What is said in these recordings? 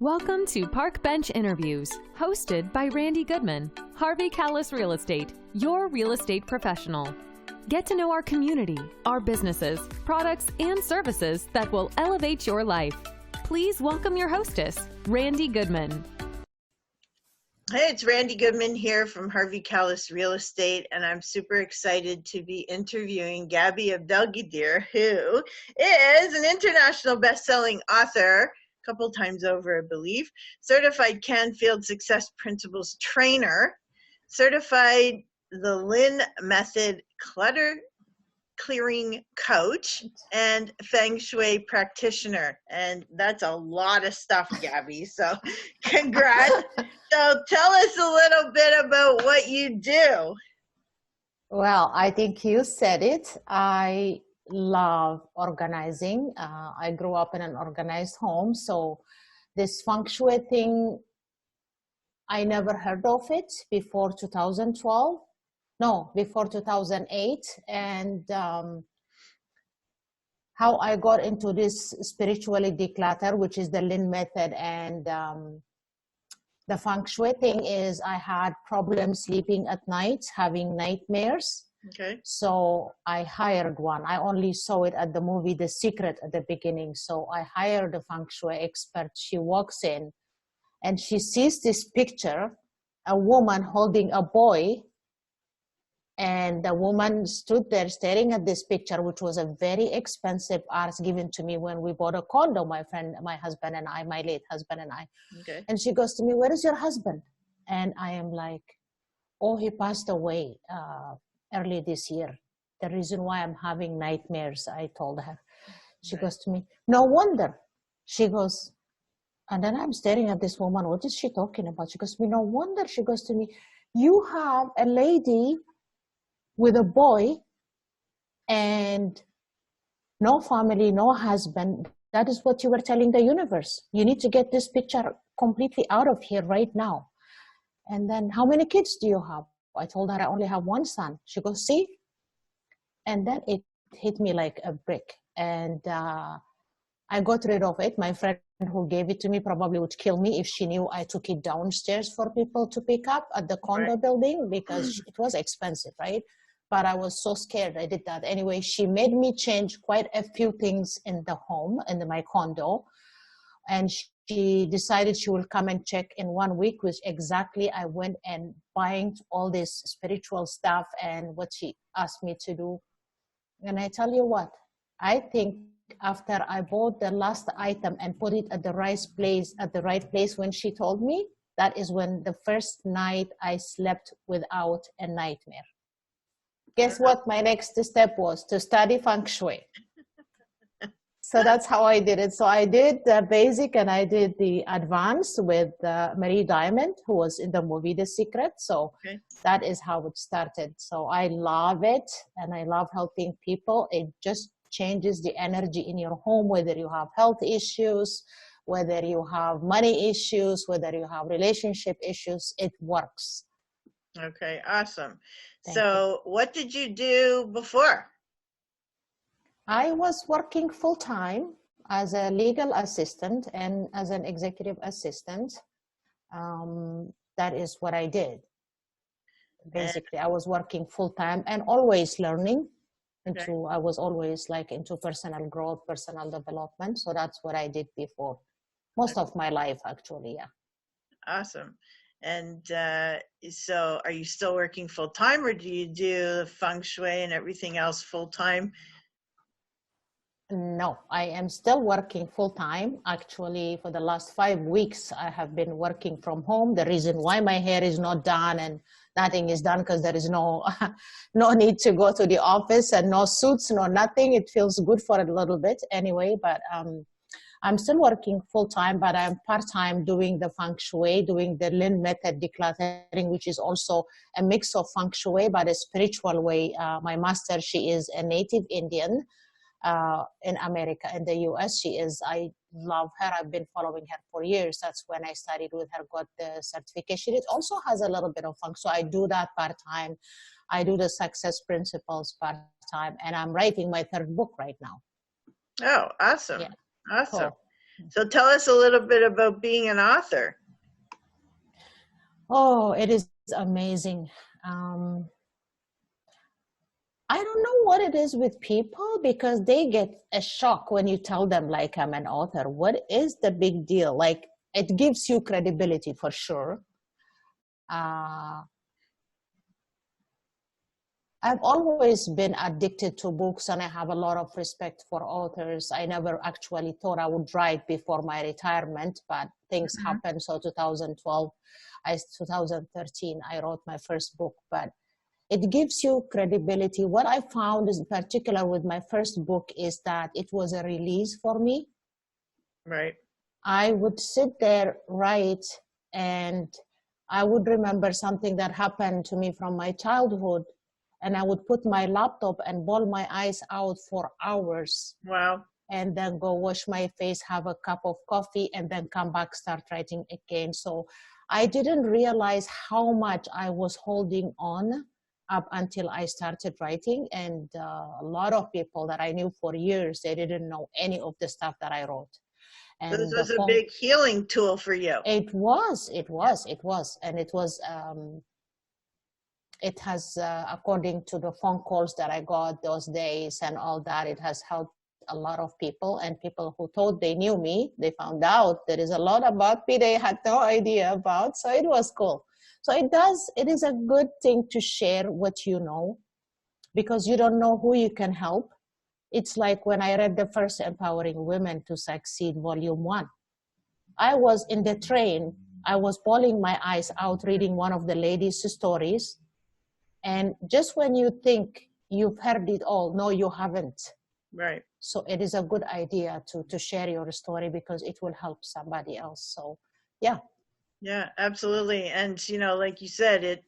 Welcome to Park Bench Interviews, hosted by Randy Goodman, Harvey Callis Real Estate, your real estate professional. Get to know our community, our businesses, products, and services that will elevate your life. Please welcome your hostess, Randy Goodman. Hey, it's Randy Goodman here from Harvey Callis Real Estate, and I'm super excited to be interviewing Gaby Abdelgadir, who is an international best-selling author, a couple times over, I believe, certified Canfield Success Principles trainer, certified the Linn method clutter clearing coach, and feng shui practitioner. And that's a lot of stuff, Gaby, so congrats. So tell us a little bit about what you do. Well, I think you said it. I love organizing. I grew up in an organized home, so this feng shui thing, I never heard of it before 2012. No, before 2008. And how I got into this spiritually declutter, which is the Linn method, and the feng shui thing is I had problems sleeping at night, having nightmares. Okay. So I hired one. I only saw it at the movie The Secret at the beginning. So I hired a feng shui expert. She walks in and she sees this picture, a woman holding a boy. And the woman stood there staring at this picture, which was a very expensive art given to me when we bought a condo, my friend, my husband and I, my late husband and I. Okay. And she goes to me, "Where is your husband?" And I am like, "Oh, he passed away early this year. The reason why I'm having nightmares," I told her. She goes to me, "No wonder." She goes, and then I'm staring at this woman. What is she talking about? She goes to me, "No wonder." She goes to me, "You have a lady with a boy and no family, no husband. That is what you were telling the universe. You need to get this picture completely out of here right now." And then, "How many kids do you have?" I told her I only have one son. She goes, "See?" And then it hit me like a brick. And I got rid of it. My friend who gave it to me probably would kill me if she knew I took it downstairs for people to pick up at the condo building, because it was expensive, right? But I was so scared I did that. Anyway, she made me change quite a few things in the home, in my condo. And she decided she will come and check in 1 week, which exactly I went and buying all this spiritual stuff and what she asked me to do. And I tell you what, I think after I bought the last item and put it at the right place when she told me, that is when the first night I slept without a nightmare. Guess what my next step was? To study feng shui. So that's how I did it. So I did the basic and I did the advanced with Marie Diamond, who was in the movie The Secret. So that is how it started. So I love it and I love helping people. It just changes the energy in your home, whether you have health issues, whether you have money issues, whether you have relationship issues, it works. Okay, awesome. So what did you do before? I was working full-time as a legal assistant and as an executive assistant. That is what I did. Basically, I was working full-time and always learning. I was always like into personal growth, personal development. So that's what I did before. Most of my life, actually, yeah. Awesome. And so are you still working full-time, or do you do the feng shui and everything else full-time? No, I am still working full-time. Actually, for the last 5 weeks, I have been working from home. The reason why my hair is not done and nothing is done because there is no need to go to the office and no suits, no nothing. It feels good for a little bit anyway, but I'm still working full-time, but I'm part-time doing the feng shui, doing the Linn method decluttering, which is also a mix of feng shui, but a spiritual way. My master, she is a native Indian in America, in the US. I love her. I've been following her for years. That's when I studied with her, got the certification. It also has a little bit of feng shui. I do that part-time. I do the success principles part-time, and I'm writing my 3rd book right now. Oh, awesome. Yeah. Awesome. Cool. So tell us a little bit about being an author. Oh, it is amazing. I don't know what it is with people, because they get a shock when you tell them like I'm an author. What is the big deal? Like, it gives you credibility for sure. I've always been addicted to books, and I have a lot of respect for authors. I never actually thought I would write before my retirement, but things happened. So 2012, 2013, I wrote my first book, but it gives you credibility. What I found is, in particular with my first book, is that it was a release for me. Right. I would sit there, write, and I would remember something that happened to me from my childhood, and I would put my laptop and bawl my eyes out for hours. Wow. And then go wash my face, have a cup of coffee, and then come back, start writing again. So I didn't realize how much I was holding on up until I started writing. And a lot of people that I knew for years, they didn't know any of the stuff that I wrote. And this was a big healing tool for you. It was. And it was, it has, according to the phone calls that I got those days and all that, it has helped a lot of people, and people who thought they knew me, they found out there is a lot about me they had no idea about. So it was cool. So it is a good thing to share what you know, because you don't know who you can help. It's like when I read the first Empowering Women to Succeed, Volume 1. I was in the train, I was bawling my eyes out reading one of the ladies' stories. And just when you think you've heard it all, no, you haven't. Right. So it is a good idea to share your story, because it will help somebody else. So, yeah. Yeah, absolutely. And, like you said, it,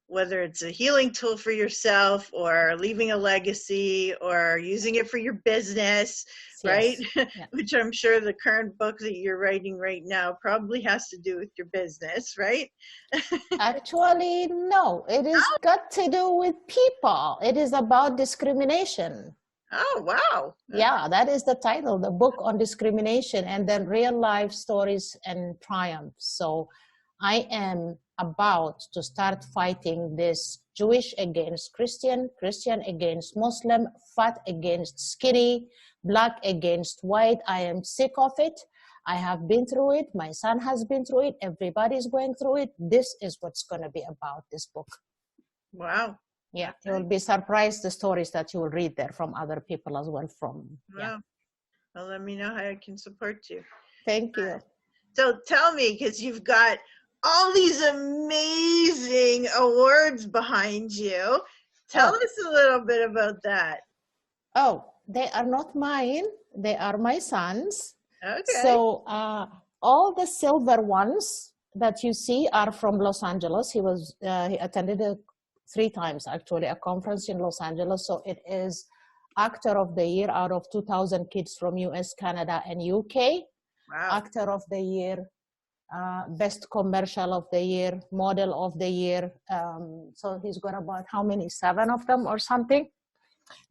whether it's a healing tool for yourself or leaving a legacy or using it for your business, Yes. right? Yeah. Which I'm sure the current book that you're writing right now probably has to do with your business, right? Actually, no, it is got to do with people. It is about discrimination. Oh, wow. Yeah, that is the title, the book on discrimination, and then real life stories and triumphs. So I am about to start fighting this Jewish against Christian, Christian against Muslim, fat against skinny, black against white. I am sick of it. I have been through it. My son has been through it. Everybody's going through it. This is what's going to be about, this book. Wow. Yeah, you'll be surprised the stories that you will read there from other people as well. Yeah. Well, let me know how I can support you. Thank you. So tell me, because you've got all these amazing awards behind you. Tell us a little bit about that. Oh, they are not mine. They are my son's. Okay. So all the silver ones that you see are from Los Angeles. He attended 3 times actually a conference in Los Angeles. So it is Actor of the Year out of 2,000 kids from US, Canada, and UK. Wow. Actor of the Year, Best Commercial of the Year, Model of the Year. So he's got about how many? 7 of them or something.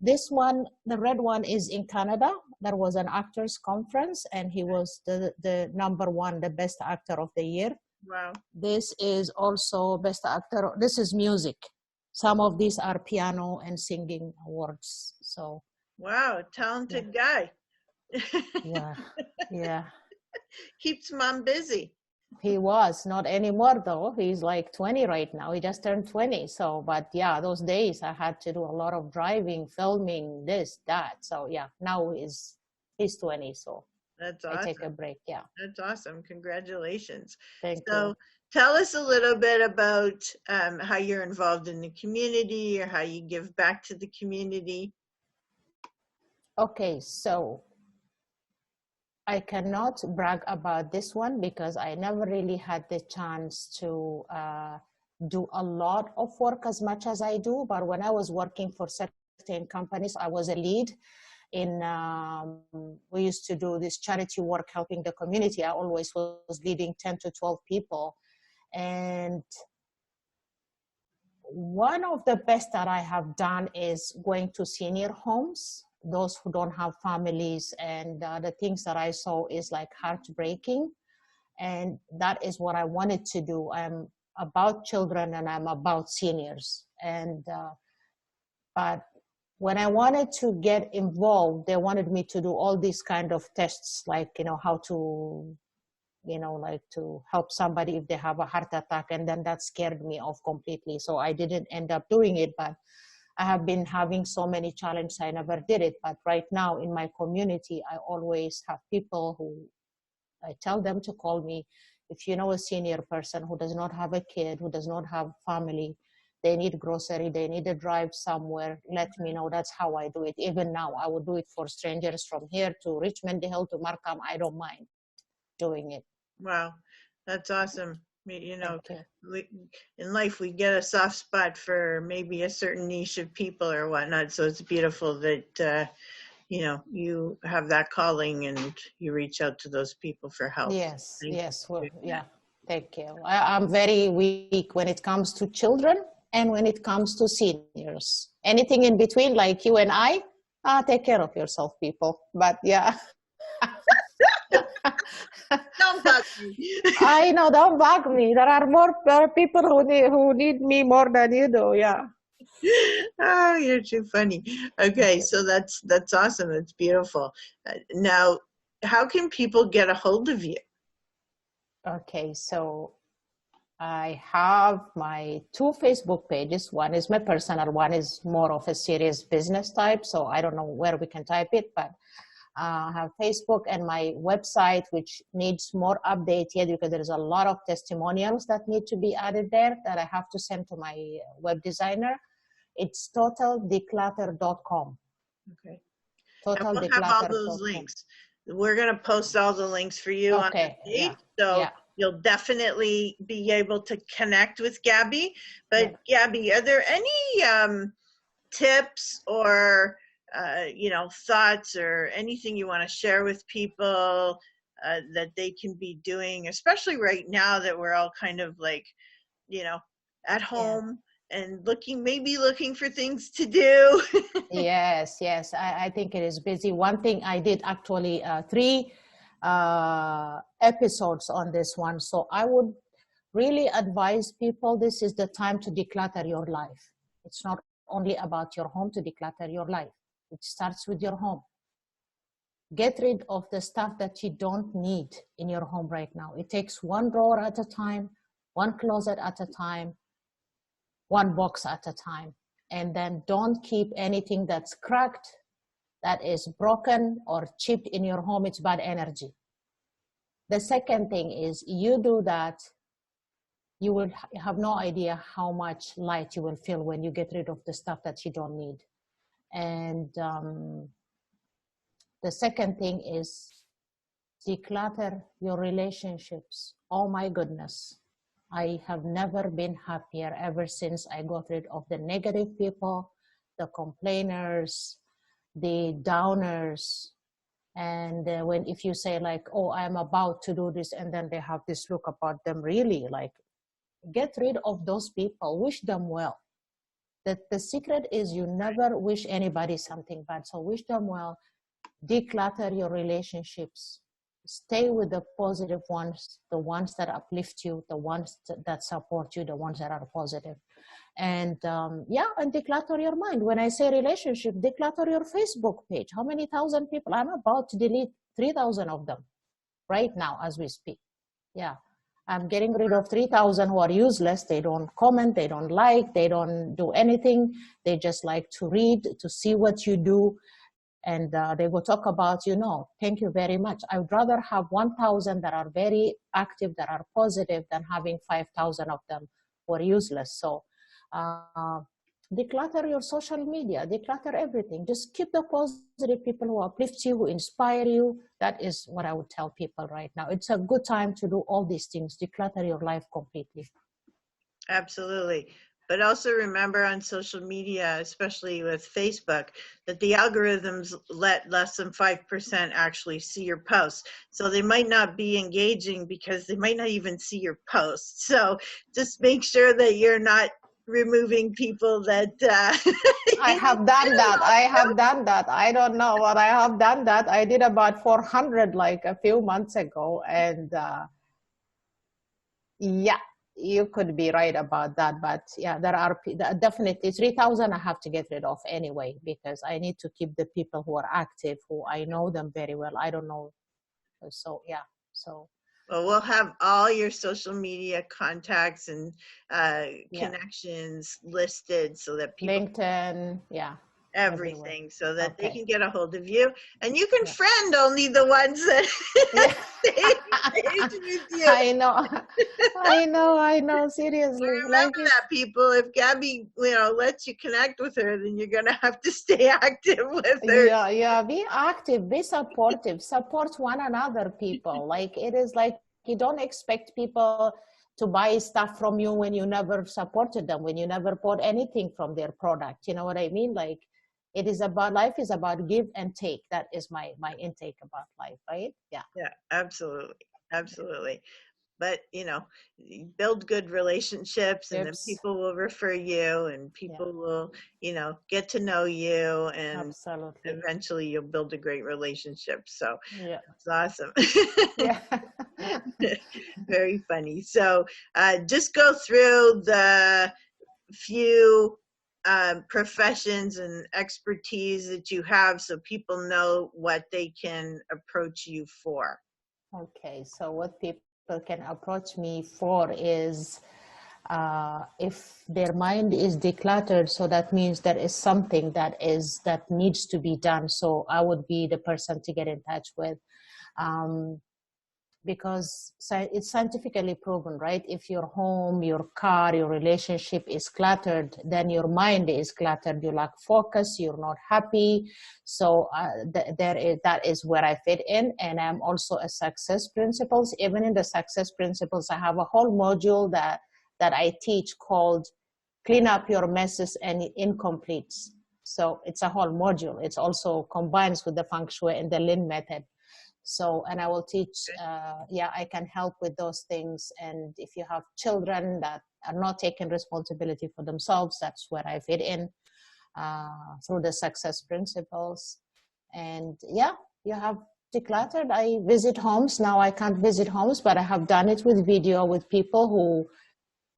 This one, the red one, is in Canada. There was an actors conference, and he was the number 1, the best actor of the year. Wow. This is also best actor. This is music. Some of these are piano and singing awards. So. Wow, talented guy. Yeah. Keeps mom busy. He was, not anymore though. He's like 20 right now. He just turned 20. So, but yeah, those days I had to do a lot of driving, filming, this, that. So yeah, now he's 20. So that's awesome. I take a break. Yeah. That's awesome. Congratulations. Thank you. So tell us a little bit about how you're involved in the community or how you give back to the community. Okay, so I cannot brag about this one because I never really had the chance to do a lot of work as much as I do. But when I was working for certain companies, I was a lead in, we used to do this charity work helping the community. I always was leading 10 to 12 people. And one of the best that I have done is going to senior homes those who don't have families. And the things that I saw is like heartbreaking. And that is what I wanted to do. I'm about children and I'm about seniors. And but when I wanted to get involved, they wanted me to do all these kind of tests, like, how to, like to help somebody if they have a heart attack. And then that scared me off completely. So I didn't end up doing it, but I have been having so many challenges, I never did it. But right now in my community, I always have people who I tell them to call me. If you know a senior person who does not have a kid, who does not have family, they need grocery, they need to drive somewhere, let me know. That's how I do it. Even now, I would do it for strangers from here to Richmond Hill to Markham. I don't mind doing it. Wow, that's awesome. In life, we get a soft spot for maybe a certain niche of people or whatnot. So it's beautiful that, you have that calling and you reach out to those people for help. Yes, yes. Well, yeah, thank you. I'm very weak when it comes to children and when it comes to seniors. Anything in between, like you and I, take care of yourself, people. But yeah. Don't bug me. I know, don't bug me. There are more people who need me more than you do. Yeah. Oh, you're too funny. Okay, so that's awesome. That's beautiful. Now, how can people get a hold of you? Okay, so I have my 2 Facebook pages. One is my personal, one is more of a serious business type. So I don't know where we can type it, but I have Facebook and my website, which needs more update yet because there is a lot of testimonials that need to be added there that I have to send to my web designer. It's totaldeclutter.com. Okay. Total and we'll have all those links. We're going to post all the links for you on the page. Yeah. So yeah. You'll definitely be able to connect with Gaby. But yeah. Gaby, are there any tips or thoughts or anything you want to share with people that they can be doing, especially right now that we're all kind of like, at home and looking for things to do? Yes. I think it is busy. One thing I did actually 3 episodes on this one. So I would really advise people, this is the time to declutter your life. It's not only about your home to declutter your life. It starts with your home. Get rid of the stuff that you don't need in your home right now. It takes 1 drawer at a time, 1 closet at a time, 1 box at a time. And then don't keep anything that's cracked, that is broken or chipped in your home. It's bad energy. The second thing is, you do that, you will have no idea how much light you will feel when you get rid of the stuff that you don't need. And the second thing is declutter your relationships. Oh my goodness. I have never been happier ever since I got rid of the negative people, the complainers, the downers. And if you say like, oh, I'm about to do this, and then they have this look about them, really, like, get rid of those people, wish them well. The secret is you never wish anybody something bad. So wish them well, declutter your relationships, stay with the positive ones, the ones that uplift you, the ones that support you, the ones that are positive. And and declutter your mind. When I say relationship, declutter your Facebook page. How many thousand people? I'm about to delete 3,000 of them right now as we speak. Yeah. I'm getting rid of 3,000 who are useless. They don't comment, they don't like, they don't do anything. They just like to read, to see what you do. And they will talk about, thank you very much. I would rather have 1,000 that are very active, that are positive, than having 5,000 of them who are useless. So declutter your social media, declutter everything. Just keep the positive people who uplift you, who inspire you. That is what I would tell people right now. It's a good time to do all these things, declutter your life completely. Absolutely. But also remember on social media, especially with Facebook, that the algorithms let less than 5% actually see your posts. So they might not be engaging because they might not even see your posts. So just make sure that you're not removing people that I have done that. I don't know what I have done that. I did about 400 like a few months ago. And yeah, you could be right about that. But yeah, there are definitely 3,000 I have to get rid of anyway, because I need to keep the people who are active, who I know them very well. I don't know. So yeah, so. Well, we'll have all your social media contacts and connections listed so that people LinkedIn, everything, so that they can get a hold of you, and you can friend only the ones that stay with you. I know. Seriously, remember that, people. If Gaby, lets you connect with her, then you're gonna have to stay active with her. Yeah. Be active, be supportive, support one another, people. Like, it is like, you don't expect people to buy stuff from you when you never supported them, when you never bought anything from their product. You know what I mean? Like, it is about, life is about give and take. That is my intake about life, right? Yeah, absolutely. But build good relationships, and then people will refer you, and people will get to know you, and absolutely, eventually you'll build a great relationship. So it's awesome. Very funny. So just go through the few professions and expertise that you have, so people know what they can approach you for. Okay, so what people can approach me for is if their mind is decluttered, so that means there is something that needs to be done. So I would be the person to get in touch with, because it's scientifically proven, right? If your home, your car, your relationship is cluttered, then your mind is cluttered. You lack focus, you're not happy. So that is where I fit in. And I'm also a success principles. Even in the success principles, I have a whole module that I teach called Clean Up Your Messes and Incompletes. So it's a whole module. It's also combines with the feng shui and the Linn method. So, and I will teach, I can help with those things. And if you have children that are not taking responsibility for themselves, that's where I fit in through the success principles. And you have decluttered. I visit homes. Now I can't visit homes, but I have done it with video with people who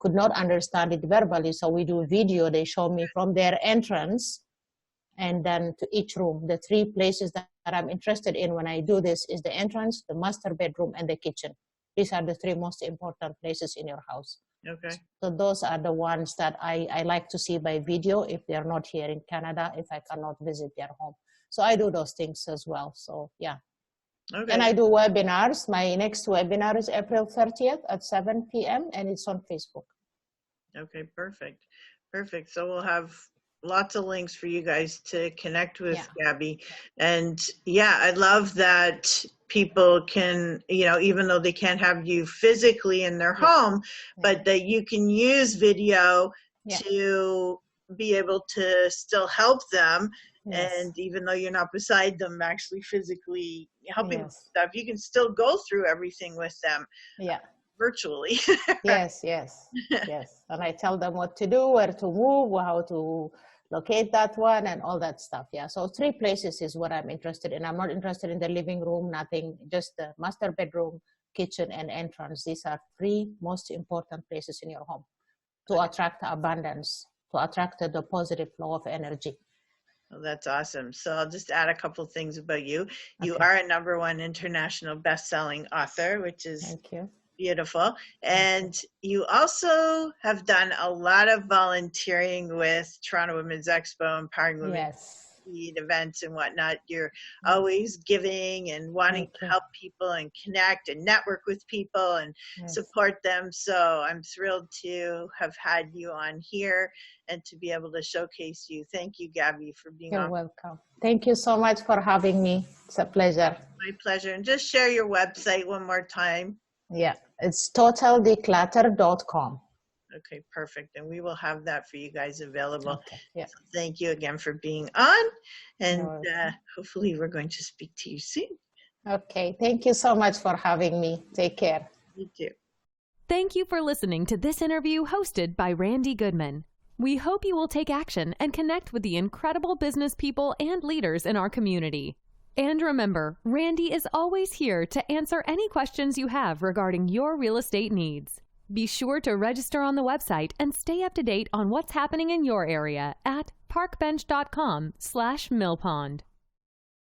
could not understand it verbally. So we do video. They show me from their entrance, and then to each room. The 3 places that I'm interested in when I do this is the entrance, the master bedroom, and the kitchen. These are the 3 most important places in your house. Okay. So those are the ones that I like to see by video if they're not here in Canada, if I cannot visit their home. So I do those things as well. So yeah. Okay. And I do webinars. My next webinar is April 30th at 7 p.m. and it's on Facebook. Okay, perfect. So we'll have lots of links for you guys to connect with Gaby. And I love that people can, even though they can't have you physically in their home, but that you can use video to be able to still help them. And even though you're not beside them actually physically helping with stuff, you can still go through everything with them. Virtually. Yes. And I tell them what to do, where to move, how to locate that one, and all that stuff. So 3 places is what I'm interested in. I'm not interested in the living room, nothing, just the master bedroom, kitchen, and entrance. These are 3 most important places in your home to attract abundance, to attract the positive flow of energy. Well, that's awesome. So I'll just add a couple things about you. You are a #1 international best-selling author, which is Thank you. Beautiful. And you also have done a lot of volunteering with Toronto Women's Expo, Empowering Women events and whatnot. You're always giving and wanting to help people and connect and network with people and support them. So I'm thrilled to have had you on here and to be able to showcase you. Thank you, Gaby, for being on. You're welcome. Thank you so much for having me. It's a pleasure. My pleasure. And just share your website one more time. It's totaldeclutter.com. Okay, perfect. And we will have that for you guys available. So thank you again for being on. And hopefully we're going to speak to you soon. Okay. Thank you so much for having me. Take care. You too. Thank you for listening to this interview hosted by Randy Goodman. We hope you will take action and connect with the incredible business people and leaders in our community. And remember, Randy is always here to answer any questions you have regarding your real estate needs. Be sure to register on the website and stay up to date on what's happening in your area at parkbench.com/millpond.